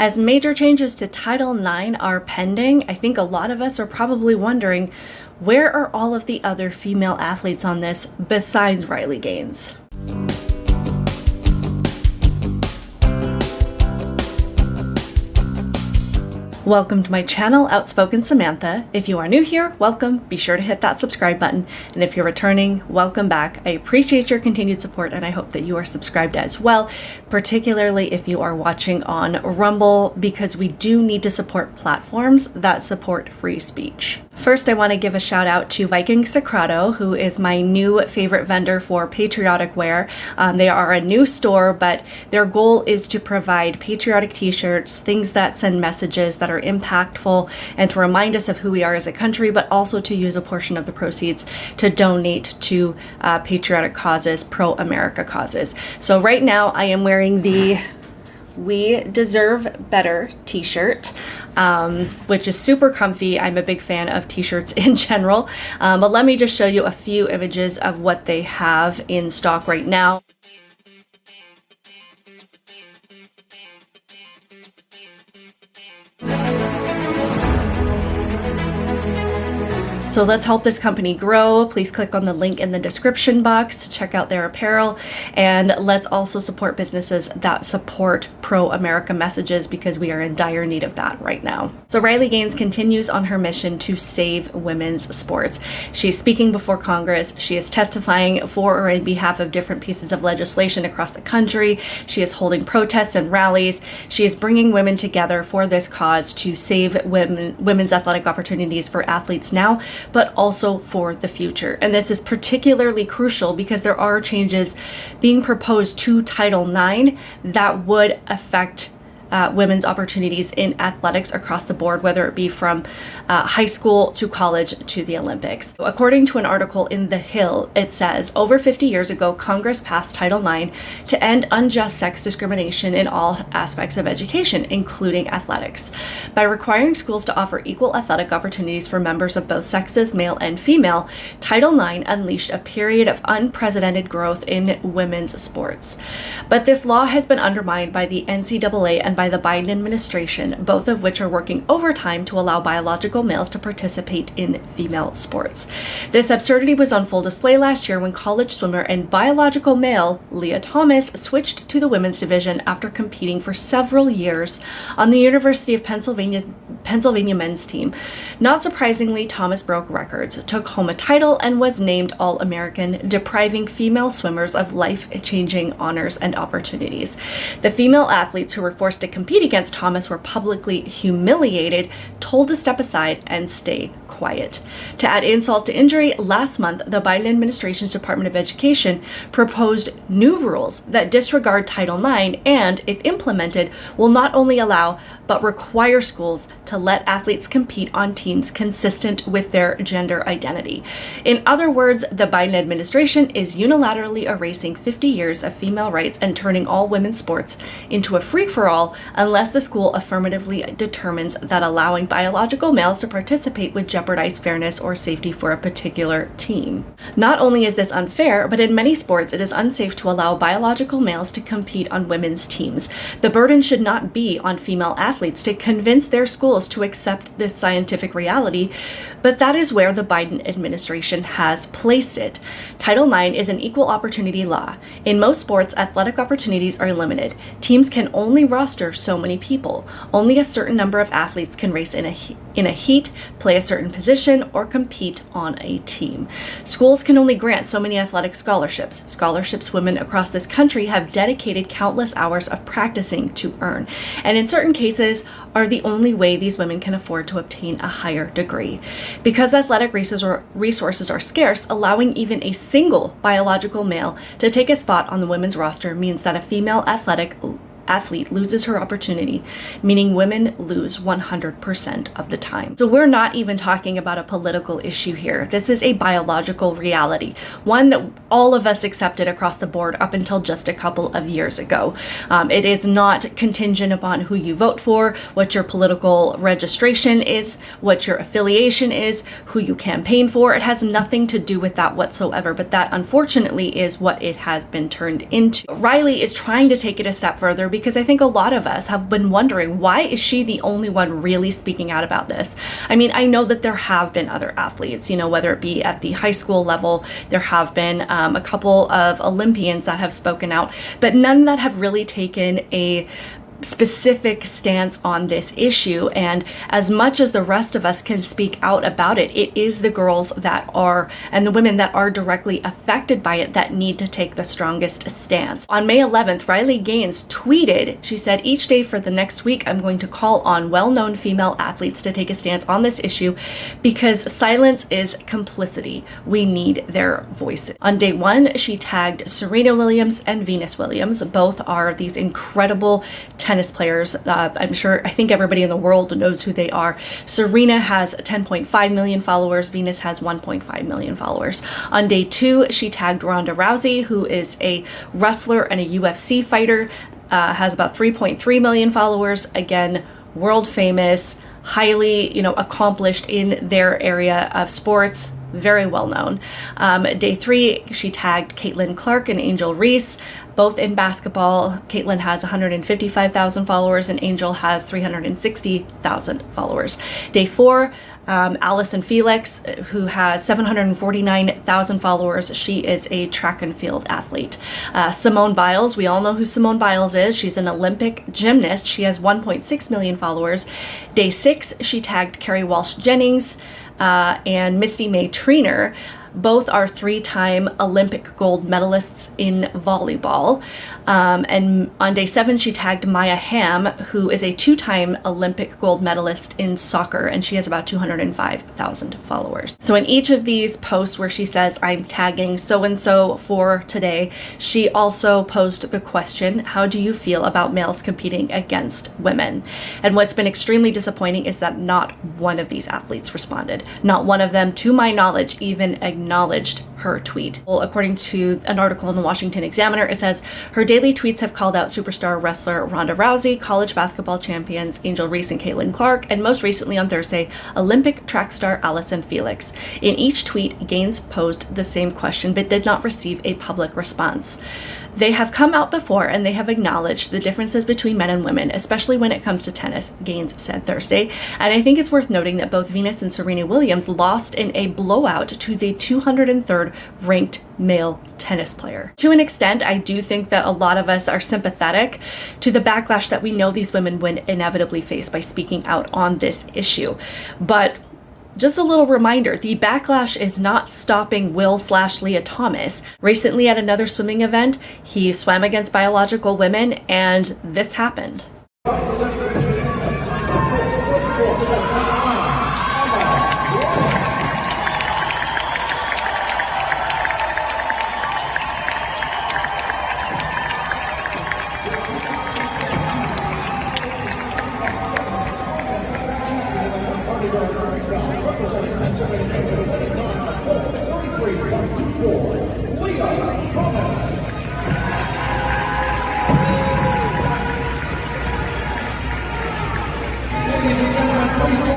As major changes to Title IX are pending, I think a lot of us are probably wondering, where are all of the other female athletes on this besides Riley Gaines? Welcome to my channel, Outspoken Samantha. If you are new here, welcome. Be sure to hit that subscribe button. And if you're returning, welcome back. I appreciate your continued support and I hope that you are subscribed as well, particularly if you are watching on Rumble, because we do need to support platforms that support free speech. First, I want to give a shout out to VIKING SECRETO, who is my new favorite vendor for patriotic wear. They are a new store, but their goal is to provide patriotic t-shirts, things that send messages that are impactful and to remind us of who we are as a country, but also to use a portion of the proceeds to donate to patriotic causes, pro-America causes. So right now I am wearing the We Deserve Better t-shirt, which is super comfy. I'm a big fan of t-shirts in general, but let me just show you a few images of what they have in stock right now. So let's help this company grow. Please click on the link in the description box to check out their apparel. And let's also support businesses that support pro-America messages, because we are in dire need of that right now. So Riley Gaines continues on her mission to save women's sports. She's speaking before Congress. She is testifying for or in behalf of different pieces of legislation across the country. She is holding protests and rallies. She is bringing women together for this cause to save women's athletic opportunities for athletes now, but also for the future. And this is particularly crucial because there are changes being proposed to Title IX that would affect women's opportunities in athletics across the board, whether it be from high school to college to the Olympics. According to an article in The Hill, it says, over 50 years ago, Congress passed Title IX to end unjust sex discrimination in all aspects of education, including athletics. By requiring schools to offer equal athletic opportunities for members of both sexes, male and female, Title IX unleashed a period of unprecedented growth in women's sports. But this law has been undermined by the NCAA and by the Biden administration, both of which are working overtime to allow biological males to participate in female sports. This absurdity was on full display last year when college swimmer and biological male Leah Thomas switched to the women's division after competing for several years on the University of Pennsylvania men's team. Not surprisingly, Thomas broke records, took home a title, and was named All-American, depriving female swimmers of life-changing honors and opportunities. The female athletes who were forced to compete against Thomas were publicly humiliated, told to step aside and stay quiet. To add insult to injury, last month, the Biden administration's Department of Education proposed new rules that disregard Title IX and, if implemented, will not only allow but require schools to let athletes compete on teams consistent with their gender identity. In other words, the Biden administration is unilaterally erasing 50 years of female rights and turning all women's sports into a free-for-all unless the school affirmatively determines that allowing biological males to participate would jeopardize fairness or safety for a particular team. Not only is this unfair, but in many sports it is unsafe to allow biological males to compete on women's teams. The burden should not be on female athletes to convince their schools to accept this scientific reality, but that is where the Biden administration has placed it. Title IX is an equal opportunity law. In most sports, athletic opportunities are limited. Teams can only roster so many people. Only a certain number of athletes can race in a heat, play a certain position, or compete on a team. Schools can only grant so many athletic scholarships. Scholarships women across this country have dedicated countless hours of practicing to earn, and in certain cases are the only way these women can afford to obtain a higher degree. Because athletic resources are scarce, allowing even a single biological male to take a spot on the women's roster means that a female athlete loses her opportunity, meaning women lose 100% of the time. So we're not even talking about a political issue here. This is a biological reality, one that all of us accepted across the board up until just a couple of years ago. It is not contingent upon who you vote for, what your political registration is, what your affiliation is, who you campaign for. It has nothing to do with that whatsoever, but that unfortunately is what it has been turned into. Riley is trying to take it a step further because I think a lot of us have been wondering, why is she the only one really speaking out about this? I mean, I know that there have been other athletes, whether it be at the high school level, there have been a couple of Olympians that have spoken out, but none that have really taken a specific stance on this issue. And as much as the rest of us can speak out about it, it is the girls that are, and the women that are directly affected by it, that need to take the strongest stance. On May 11th, Riley Gaines tweeted, she said, "Each day for the next week, I'm going to call on well-known female athletes to take a stance on this issue because silence is complicity. We need their voices." On day one, she tagged Serena Williams and Venus Williams. Both are these incredible tennis players. I think everybody in the world knows who they are. Serena has 10.5 million followers. Venus has 1.5 million followers. On day two, she tagged Ronda Rousey, who is a wrestler and a UFC fighter, has about 3.3 million followers. Again, world famous, highly, accomplished in their area of sports. Very well known. Day three, she tagged Caitlin Clark and Angel Reese, both in basketball. Caitlin has 155,000 followers and Angel has 360,000 followers. Day four, allysonfelix, who has 749,000 followers. She is a track and field athlete. Simone Biles, we all know who Simone Biles is. She's an Olympic gymnast. She has 1.6 million followers. Day six, she tagged Carrie Walsh Jennings and Misty May Treanor. Both are three-time Olympic gold medalists in volleyball. And on day seven, she tagged Maya Hamm, who is a two-time Olympic gold medalist in soccer, and she has about 205,000 followers. So in each of these posts where she says, "I'm tagging so-and-so for today," she also posed the question, how do you feel about males competing against women? And what's been extremely disappointing is that not one of these athletes responded. Not one of them, to my knowledge, even acknowledged her tweet. Well, according to an article in the Washington Examiner, it says her daily tweets have called out superstar wrestler Ronda Rousey, college basketball champions Angel Reese and Caitlin Clark, and most recently on Thursday, Olympic track star Allison Felix. In each tweet, Gaines posed the same question but did not receive a public response. They have come out before and they have acknowledged the differences between men and women, especially when it comes to tennis, Gaines said Thursday. And I think it's worth noting that both Venus and Serena Williams lost in a blowout to the 203rd ranked male tennis player. To an extent, I do think that a lot of us are sympathetic to the backlash that we know these women would inevitably face by speaking out on this issue. But just a little reminder, the backlash is not stopping Will/Leah Thomas. Recently at another swimming event, he swam against biological women and this happened.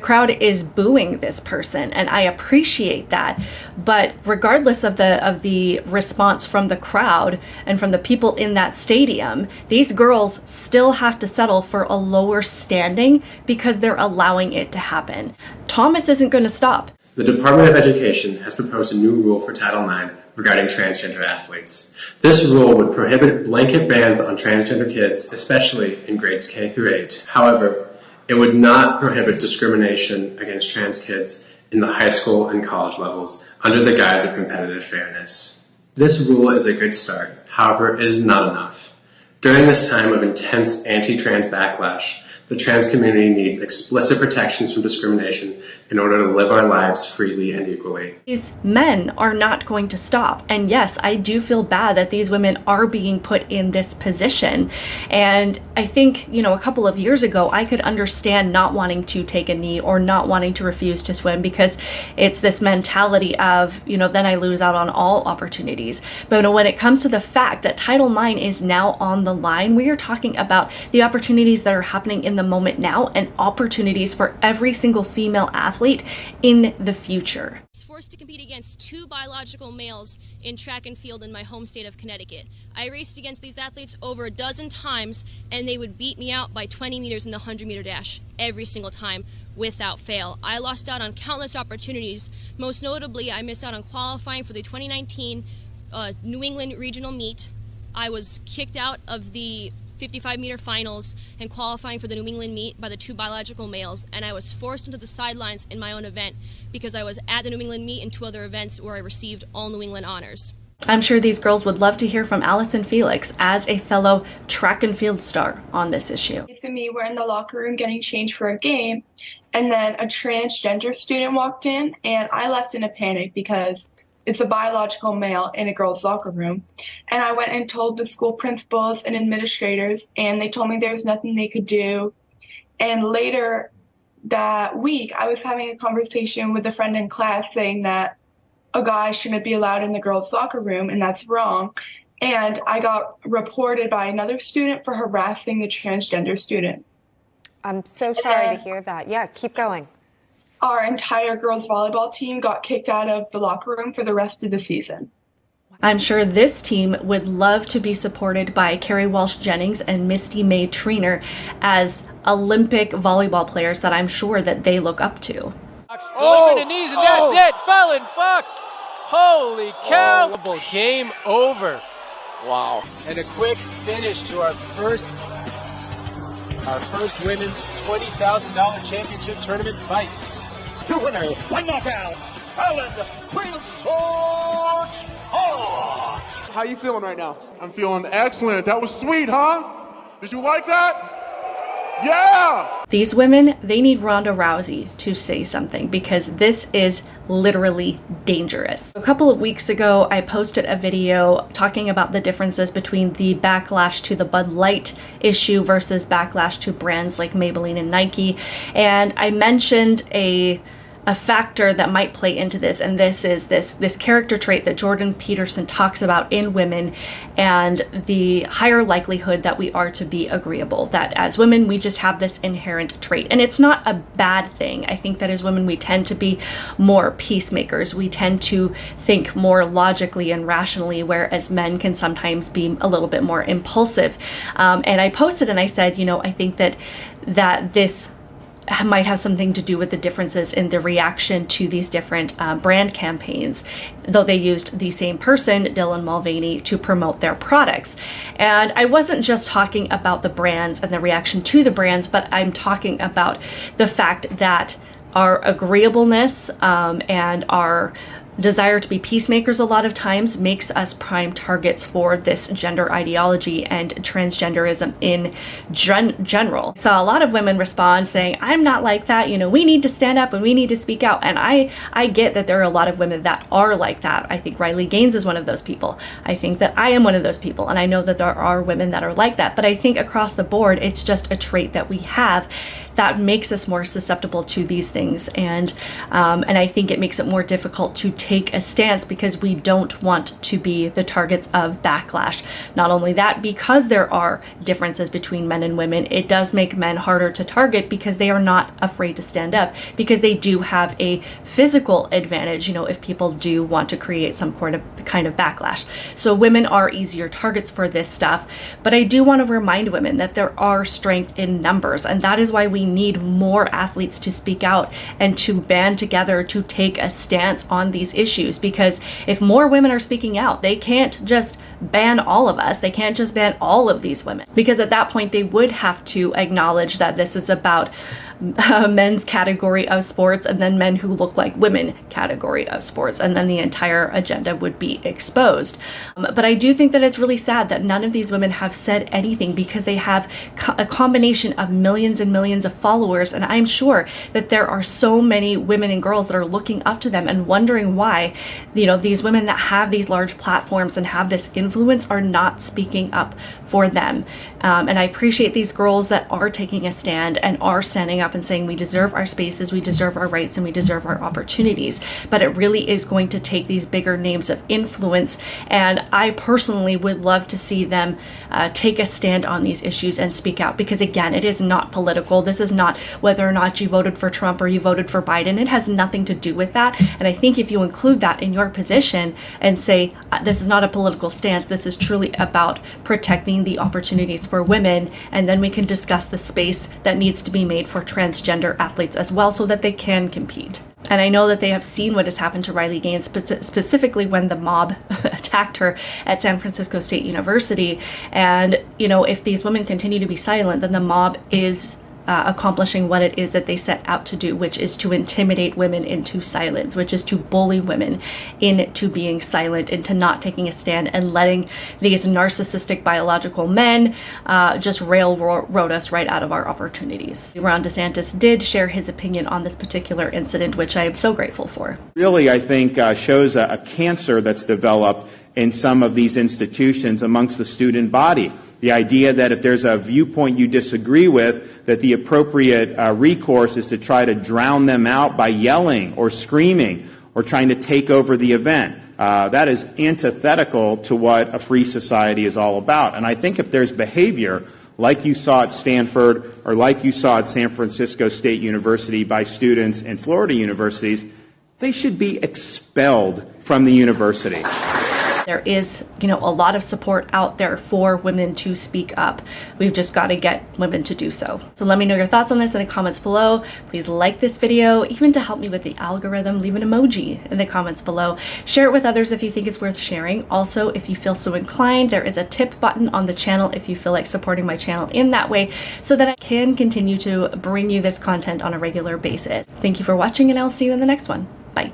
Crowd is booing this person, and I appreciate that. But regardless of the response from the crowd and from the people in that stadium, these girls still have to settle for a lower standing because they're allowing it to happen. Thomas isn't going to stop. The Department of Education has proposed a new rule for Title IX regarding transgender athletes. This rule would prohibit blanket bans on transgender kids, especially in grades K through 8. However, it would not prohibit discrimination against trans kids in the high school and college levels under the guise of competitive fairness. This rule is a good start. However, it is not enough. During this time of intense anti-trans backlash, the trans community needs explicit protections from discrimination in order to live our lives freely and equally. These men are not going to stop. And yes, I do feel bad that these women are being put in this position. And I think, a couple of years ago, I could understand not wanting to take a knee or not wanting to refuse to swim because it's this mentality of, then I lose out on all opportunities. But when it comes to the fact that Title IX is now on the line, we are talking about the opportunities that are happening in the moment now and opportunities for every single female athlete athlete in the future. I was forced to compete against 2 biological males in track and field in my home state of Connecticut. I raced against these athletes over a dozen times, and they would beat me out by 20 meters in the 100-meter dash every single time without fail. I lost out on countless opportunities. Most notably, I missed out on qualifying for the 2019 New England regional meet. I was kicked out of the 55-meter finals and qualifying for the New England meet by the 2 biological males, and I was forced into the sidelines in my own event because I was at the New England meet and 2 other events where I received all New England honors. I'm sure these girls would love to hear from Allysonfelix as a fellow track and field star on this issue. Faith and me were in the locker room getting changed for a game, and then a transgender student walked in, and I left in a panic because it's a biological male in a girls' locker room. And I went and told the school principals and administrators, and they told me there was nothing they could do. And later that week, I was having a conversation with a friend in class saying that a guy shouldn't be allowed in the girls' locker room, and that's wrong. And I got reported by another student for harassing the transgender student. I'm so sorry to hear that. Yeah, keep going. Our entire girls volleyball team got kicked out of the locker room for the rest of the season. I'm sure this team would love to be supported by Carrie Walsh Jennings and Misty May Treener as Olympic volleyball players that I'm sure that they look up to. Delivering the knees, and that's it. Fallon Fox. Holy cow. Game over. Wow. And a quick finish to our first women's $20,000 championship tournament fight. The winner, one knockout, Fallon Fox. How you feeling right now? I'm feeling excellent. That was sweet, huh? Did you like that? Yeah! These women, they need Ronda Rousey to say something because this is literally dangerous. A couple of weeks ago, I posted a video talking about the differences between the backlash to the Bud Light issue versus backlash to brands like Maybelline and Nike. And I mentioned a factor that might play into this, and this is this character trait that Jordan Peterson talks about in women, and the higher likelihood that we are to be agreeable, that as women we just have this inherent trait. And it's not a bad thing. I think that as women we tend to be more peacemakers, we tend to think more logically and rationally, whereas men can sometimes be a little bit more impulsive. And I posted and I said, I think that this might have something to do with the differences in the reaction to these different brand campaigns, though they used the same person, Dylan Mulvaney, to promote their products. And I wasn't just talking about the brands and the reaction to the brands, but I'm talking about the fact that our agreeableness and our desire to be peacemakers a lot of times makes us prime targets for this gender ideology and transgenderism in general. So a lot of women respond saying, I'm not like that, we need to stand up and we need to speak out. And I get that there are a lot of women that are like that. I think Riley Gaines is one of those people. I think that I am one of those people. And I know that there are women that are like that. But I think across the board, it's just a trait that we have that makes us more susceptible to these things. And I think it makes it more difficult to take a stance because we don't want to be the targets of backlash. Not only that, because there are differences between men and women, it does make men harder to target because they are not afraid to stand up, because they do have a physical advantage, if people do want to create some kind of backlash. So women are easier targets for this stuff. But I do want to remind women that there are strength in numbers, and that is why we need more athletes to speak out and to band together to take a stance on these issues. Because if more women are speaking out, they can't just ban all of us. They can't just ban all of these women, because at that point they would have to acknowledge that this is about men's category of sports and then men who look like women category of sports, and then the entire agenda would be exposed. But I do think that it's really sad that none of these women have said anything, because they have a combination of millions and millions of followers, and I'm sure that there are so many women and girls that are looking up to them and wondering why these women that have these large platforms and have this influence are not speaking up for them. And I appreciate these girls that are taking a stand and are standing up up and saying we deserve our spaces, we deserve our rights, and we deserve our opportunities. But it really is going to take these bigger names of influence, and I personally would love to see them take a stand on these issues and speak out, because again, it is not political. This is not whether or not you voted for Trump or you voted for Biden. It has nothing to do with that. And I think if you include that in your position and say, this is not a political stance, this is truly about protecting the opportunities for women, and then we can discuss the space that needs to be made for transgender athletes as well so that they can compete. And I know that they have seen what has happened to Riley Gaines, specifically when the mob attacked her at San Francisco State University. And, you know, if these women continue to be silent, then the mob is accomplishing what it is that they set out to do, which is to intimidate women into silence, which is to bully women into being silent, into not taking a stand, and letting these narcissistic biological men just railroad us right out of our opportunities. Ron DeSantis did share his opinion on this particular incident, which I am so grateful for. Really, I think shows a cancer that's developed in some of these institutions amongst the student body. The idea that if there's a viewpoint you disagree with, that the appropriate recourse is to try to drown them out by yelling or screaming or trying to take over the event. That is antithetical to what a free society is all about. And I think if there's behavior like you saw at Stanford or like you saw at San Francisco State University by students in Florida universities, they should be expelled from the university. There is, you know, a lot of support out there for women to speak up. We've just got to get women to do so. So let me know your thoughts on this in the comments below. Please like this video, even to help me with the algorithm, leave an emoji in the comments below. Share it with others if you think it's worth sharing. Also, if you feel so inclined, there is a tip button on the channel if you feel like supporting my channel in that way, so that I can continue to bring you this content on a regular basis. Thank you for watching, and I'll see you in the next one. Bye.